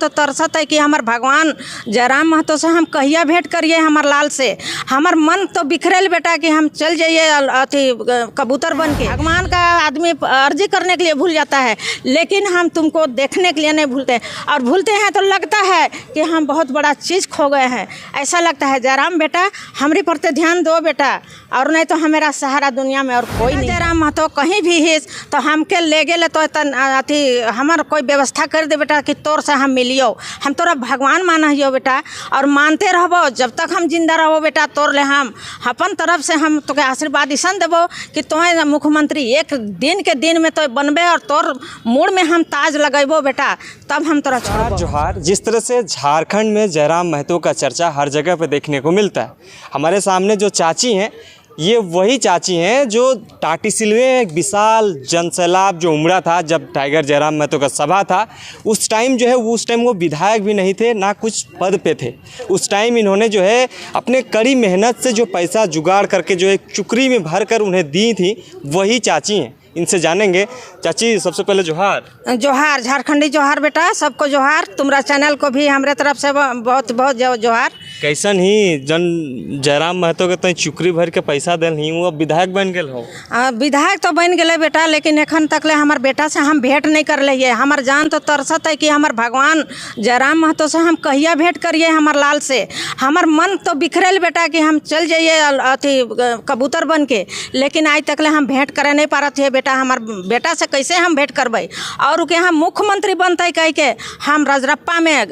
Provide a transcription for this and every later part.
तो तरसत है कि हमार भगवान जयराम महतो से हम कहिया भेंट करिए हमार लाल से। हमार मन तो बिखरेल बेटा कि हम चल जाइए अथी कबूतर बन के। भगवान का आदमी अर्जी करने के लिए भूल जाता है, लेकिन हम तुमको देखने के लिए नहीं भूलते, और भूलते हैं तो लगता है कि हम बहुत बड़ा चीज़ खो गए हैं। ऐसा लगता है जयराम बेटा हमारी पर ध्यान दो बेटा, और नहीं तो हमारा सहारा दुनिया में और कोई नहीं। जयराम महतो कहीं भी हिस तो हमके ले गेले तो अथी हमार कोई व्यवस्था कर दे बेटा कि तोर से हम मिलियो। हम तोरा भगवान माना हियो बेटा, और मानते रहबो जब तक हम जिंदा रहो बेटा। तोर ले हम अपन तरफ से हम तोके आशीर्वाद ऐसा देबो कि तुम्हें मुख्यमंत्री एक दिन के दिन में तो बनबे, और तोर मुड़ में हम ताज लगेबो बेटा, तब हम तोरा छोड़बो। जोहार। जिस तरह से झारखंड में जयराम महतो का चर्चा हर जगह पे देखने को मिलता है, हमारे सामने जो चाची हैं ये वही चाची हैं जो टाटीसिलवे एक विशाल जनसैलाब जो उमड़ा था जब टाइगर जयराम महतो का सभा था, उस टाइम जो है उस टाइम वो विधायक भी नहीं थे, ना कुछ पद पे थे। उस टाइम इन्होंने जो है अपने कड़ी मेहनत से जो पैसा जुगाड़ करके जो एक चुकरी में भर कर उन्हें दी थी, वही चाची हैं। इनसे जानेंगे। चाची सबसे पहले जोहार। जोहार, झारखंडी जोहार बेटा, सबको जोहार। तुम्हारा चैनल को भी हमारे तरफ से बहुत बहुत जोहार। कैसन ही जन जयराम महतो के तो चुकरी भर के पैसा दिल ही वो विधायक बन गए हो? विधायक तो बन गए बेटा, लेकिन एखन तक ले हमार बेटा से हम भेंट नहीं कर लिए। हमार जान तो तरसत है कि हमार भगवान जयराम महतो से हम कहिया भेंट करिए हमार लाल से। हमार मन तो बिखरेल बेटा कि हम चल जाइए अथी कबूतर बन के, लेकिन आज तक ले हम भेंट करे नहीं पा रहे थे बेटा। हमार बेटा से कैसे हम भेंट करबे, और के हम मुख्यमंत्री बनते कह के हम रजरप्पा में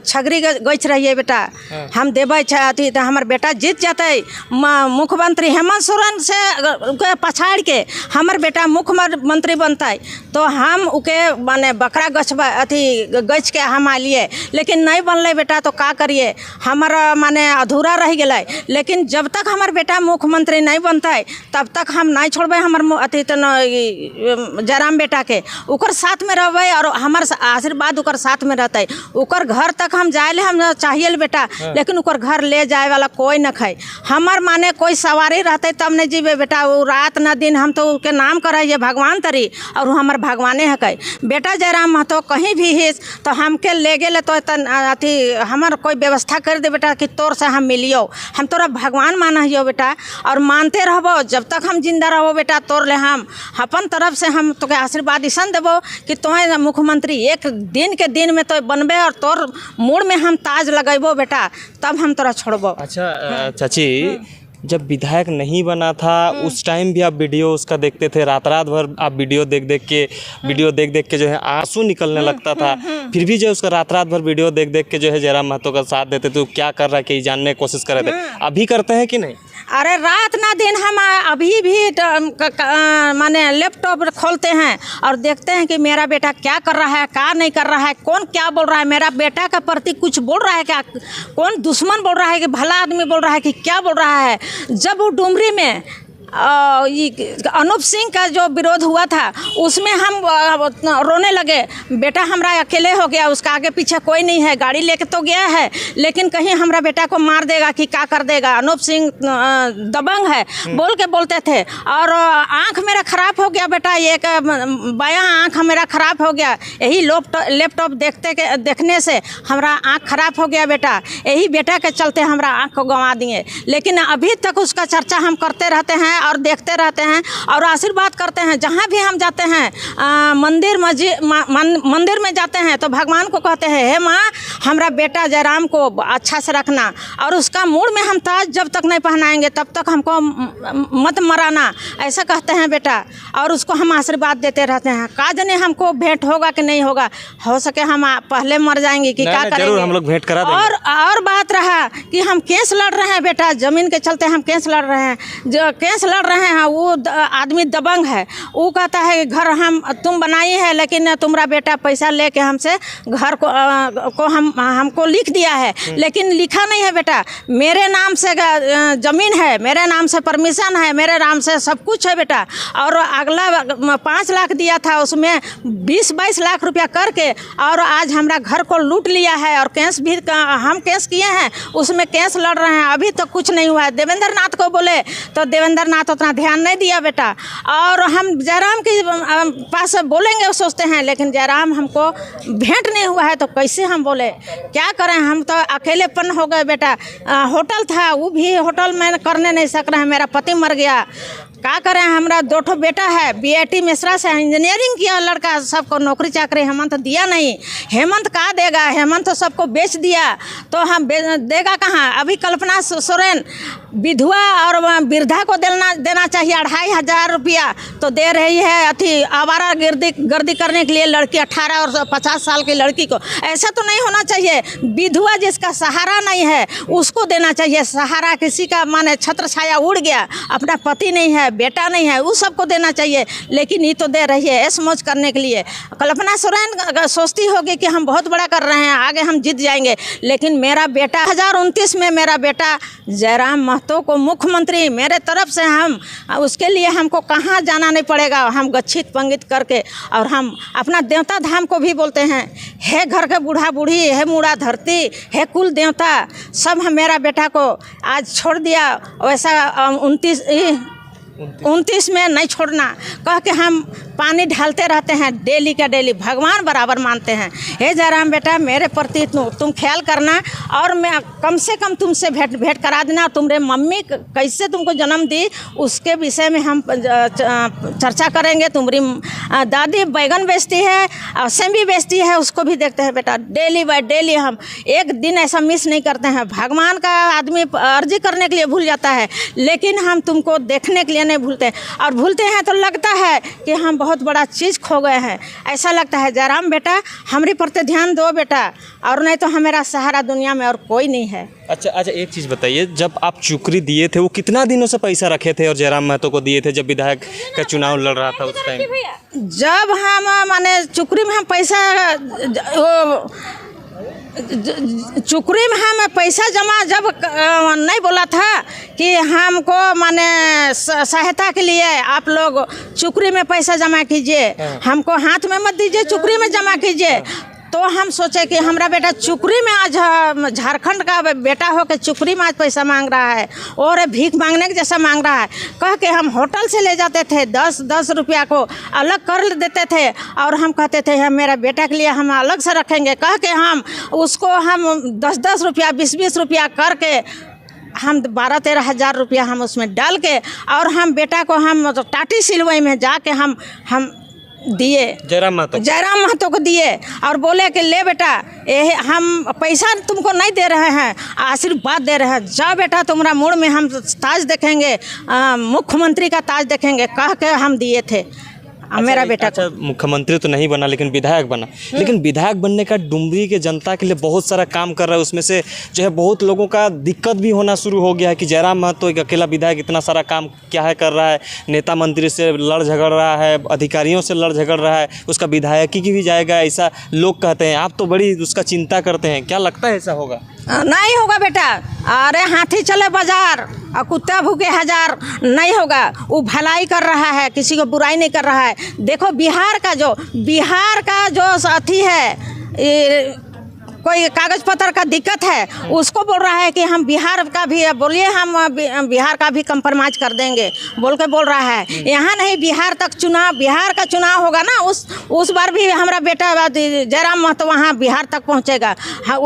छगरी गच रहिए बेटा। हम देवे अथी तो हमार बेटा जीत जाते। मुख्यमंत्री हेमंत सोरेन से पछाड़ के हमार बेटा मुख्यमंत्री बनते, तो हम उके माने बकरा गछबा अथी गच के हम आलिए, लेकिन नहीं बनले बेटा। तो का करिए, हमारा माने अधूरा रह गए। लेकिन जब तक हमार बेटा मुख्यमंत्री नहीं बनते तब तक हम नहीं छोड़बे हमार अथी तो जयराम बेटा के। उकर साथ में रहबे और हमार आशीर्वाद उकर साथ में रहते। उकर घर तक हम जाए ले हम चाहिए बेटा, लेकिन उकर घर ले जाए वाला कोई न खाए। हमार माने कोई सवारी रहते तब नहीं जीवे बेटा। वो रात न दिन हम तो उसके नाम कराइए भगवान तरी, और हमार भगवाने है कई बेटा। जयराम महतो कहीं भी हिस तो हमके ले गेले तो अथी हमार कोई व्यवस्था कर दे बेटा कि तोर से हम मिलियो। हम तोरा भगवान माना हियो बेटा, और मानते रहबो जब तक हम जिंदा रहो बेटा। तोर ले हम अपन तरफ से हम तोके आशीर्वाद ऐसा देबो कि तुम्हें मुख्यमंत्री एक दिन के दिन में तो बनबे, और तोर मुड़ में हम ताज लगेबो बेटा, तब हम तोरा छोड़बो। अच्छा चाची, जब विधायक नहीं बना था उस टाइम भी आप वीडियो उसका देखते थे, रात भर आप वीडियो देख देख के जो है आंसू निकलने लगता था। फिर भी जो उसका रात भर वीडियो देख के जो है जयराम महतो का साथ देते थे। क्या कर रहा है कि जानने की कोशिश कर रहे थे, अभी करते हैं कि नहीं? अरे रात ना दिन हम अभी भी माने लैपटॉप खोलते हैं और देखते हैं कि मेरा बेटा क्या कर रहा है, क्या नहीं कर रहा है, कौन क्या बोल रहा है, मेरा बेटा का प्रति कुछ बोल रहा है क्या, कौन दुश्मन बोल रहा है कि भला आदमी बोल रहा है कि क्या बोल रहा है। जब वो डुमरी में अनूप सिंह का जो विरोध हुआ था उसमें हम रोने लगे। बेटा हमारा अकेले हो गया, उसका आगे पीछे कोई नहीं है, गाड़ी लेके तो गया है लेकिन कहीं हमारा बेटा को मार देगा कि क्या कर देगा। अनूप सिंह दबंग है बोल के बोलते थे, और आँख मेरा खराब हो गया बेटा। एक बायां आँख मेरा खराब हो गया, यही लैपटॉप देखने से हमारा आँख खराब हो गया बेटा। यही बेटा के चलते हमारा आँख को गंवा दिए, लेकिन अभी तक उसका चर्चा हम करते रहते हैं और देखते रहते हैं और आशीर्वाद करते हैं। जहाँ भी हम जाते हैं मंदिर में जाते हैं तो भगवान को कहते हैं, हे माँ हमारा बेटा जयराम को अच्छा से रखना, और उसका मुड़ में हम ताज जब तक नहीं पहनाएंगे तब तक हमको मत मराना, ऐसा कहते हैं बेटा। और उसको हम आशीर्वाद देते रहते हैं। का जाने हमको भेंट होगा कि नहीं होगा, हो सके हम पहले मर जाएंगे कि क्या करेंगे। जरूर हम लोग भेंट करा देंगे। और बात रहा कि हम केस लड़ रहे हैं बेटा, जमीन के चलते हम केस लड़ रहे हैं। जो केस लड़ रहे हैं वो आदमी दबंग है, वो कहता है घर हम तुम बनाई है, लेकिन तुम्हारा बेटा पैसा लेके हमसे घर को हमको लिख दिया है, लेकिन लिखा नहीं है बेटा। मेरे नाम से जमीन है, मेरे नाम से परमिशन है, मेरे नाम से सब कुछ है बेटा। और अगला 5 लाख दिया था, उसमें 20-22 लाख रुपया करके और आज हमारा घर को लूट लिया है। और केस भी हम केस किए हैं, उसमें केस लड़ रहे हैं, अभी तक कुछ नहीं हुआ है। देवेंद्र नाथ को बोले तो देवेंद्र उतना तो उतना ध्यान नहीं दिया बेटा। और हम जयराम के पास बोलेंगे सोचते हैं, लेकिन जयराम हमको भेंट नहीं हुआ है तो कैसे हम बोले, क्या करें। हम तो अकेलेपन हो गए बेटा। होटल था, वो भी होटल में करने नहीं सक रहे हैं, मेरा पति मर गया, क्या करें। हमारा 2 बेटा है, बीआईटी मिश्रा से इंजीनियरिंग किया लड़का, सबको नौकरी चाकरी हेमंत दिया नहीं। हेमंत का देगा, हेमंत तो सबको बेच दिया, तो हम देगा कहाँ। अभी कल्पना सोरेन विधवा और वृद्धा को देना चाहिए 2500 रुपया, तो दे रही है अथी आवारा गर्दी करने के लिए लड़की 18 और 50 साल की लड़की को। ऐसा तो नहीं होना चाहिए। विधवा जिसका सहारा नहीं है उसको देना चाहिए सहारा। किसी का माने छत्र छाया उड़ गया, अपना पति नहीं है, बेटा नहीं है, उस सबको देना चाहिए, लेकिन ये तो दे रही है ऐश मौज करने के लिए। कल्पना सोरेन सोचती होगी कि हम बहुत बड़ा कर रहे हैं, आगे हम जीत जाएंगे, लेकिन मेरा बेटा 2029 में मेरा बेटा जयराम महतो को मुख्यमंत्री मेरे तरफ से, हम उसके लिए हमको कहाँ जाना नहीं पड़ेगा। हम गच्छित पंगित करके, और हम अपना देवता धाम को भी बोलते हैं, हे घर के बूढ़ा बूढ़ी, हे मूड़ा धरती, हे कुल देवता, सब हम मेरा बेटा को आज छोड़ दिया। वैसा 29 में नहीं छोड़ना कह के हम पानी ढालते रहते हैं डेली का डेली, भगवान बराबर मानते हैं। हे जयराम बेटा, मेरे प्रति तुम ख्याल करना, और मैं कम से कम तुमसे भेंट करा देना। तुम्हारे मम्मी कैसे तुमको जन्म दी उसके विषय में हम चर्चा करेंगे। तुम्हारी दादी बैगन बेचती है, सेमी बेचती है, उसको भी देखते हैं बेटा डेली बाय डेली। हम एक दिन ऐसा मिस नहीं करते हैं। भगवान का आदमी अर्जी करने के लिए भूल जाता है, लेकिन हम तुमको देखने के लिए नहीं भूलते, और भूलते हैं तो लगता है कि हम बहुत बड़ा चीज़ खो गए हैं, ऐसा लगता है। जयराम बेटा, हमारे प्रति ध्यान दो बेटा, और नहीं तो हमारा सहारा दुनिया में और कोई नहीं है। अच्छा, एक चीज़ बताइए, जब आप चुकरी दिए थे वो कितना दिनों से पैसा रखे थे और जयराम महतो को दिए थे जब विधायक का चुनाव लड़ रहा था उस टाइम? जब हम माने चुकरी में हम पैसा चुकरी में हम पैसा जमा जब नहीं बोला था कि हमको माने सहायता के लिए आप लोग चुकरी में पैसा जमा कीजिए, हमको हाथ में मत दीजिए, चुकरी में जमा कीजिए। तो हम सोचे कि हमारा बेटा चुकरी में आज, झारखंड का बेटा हो के चुकरी में आज पैसा मांग रहा है और भीख मांगने के जैसा मांग रहा है। कह के हम होटल से ले जाते थे, 10-10 रुपया को अलग कर देते थे, और हम कहते थे हम मेरा बेटा के लिए हम अलग से रखेंगे। कह के हम उसको हम 10-10 रुपया 20-20 रुपया करके हम 12-13 हज़ार रुपया हम उसमें डाल के, और हम बेटा को हम टाटी सिलवई में जाके हम दिए, जयराम महतो को दिए, और बोले कि ले बेटा, हम पैसा तुमको नहीं दे रहे हैं, आशीर्वाद दे रहे हैं, जाओ बेटा तुम्हारा मुड़ में हम ताज देखेंगे, मुख्यमंत्री का ताज देखेंगे, कह के हम दिए थे। मेरा बेटा मुख्यमंत्री तो नहीं बना लेकिन विधायक बना। लेकिन विधायक बनने का डुमरी के जनता के लिए बहुत सारा काम कर रहा है, उसमें से जो है बहुत लोगों का दिक्कत भी होना शुरू हो गया है कि जयराम महतो एक अकेला विधायक इतना सारा काम क्या है कर रहा है, नेता मंत्री से लड़ झगड़ रहा है, अधिकारियों से लड़ झगड़ रहा है, उसका विधायकी की भी जाएगा, ऐसा लोग कहते हैं। आप तो बड़ी उसका चिंता करते हैं, क्या लगता है ऐसा होगा? नहीं होगा बेटा, अरे हाथी चले बाजार और कुत्ता भूखे हजार, नहीं होगा। वो भलाई कर रहा है, किसी को बुराई नहीं कर रहा है। देखो बिहार का जो साथी है, कोई कागज पत्र का दिक्कत है, उसको बोल रहा है कि हम बिहार का भी, बोलिए हम बिहार का भी कंप्रोमाइज कर देंगे बोल के बोल रहा है। यहाँ नहीं, बिहार का चुनाव होगा ना, उस बार भी हमारा बेटा जयराम महतो वहाँ बिहार तक पहुँचेगा। हाँ,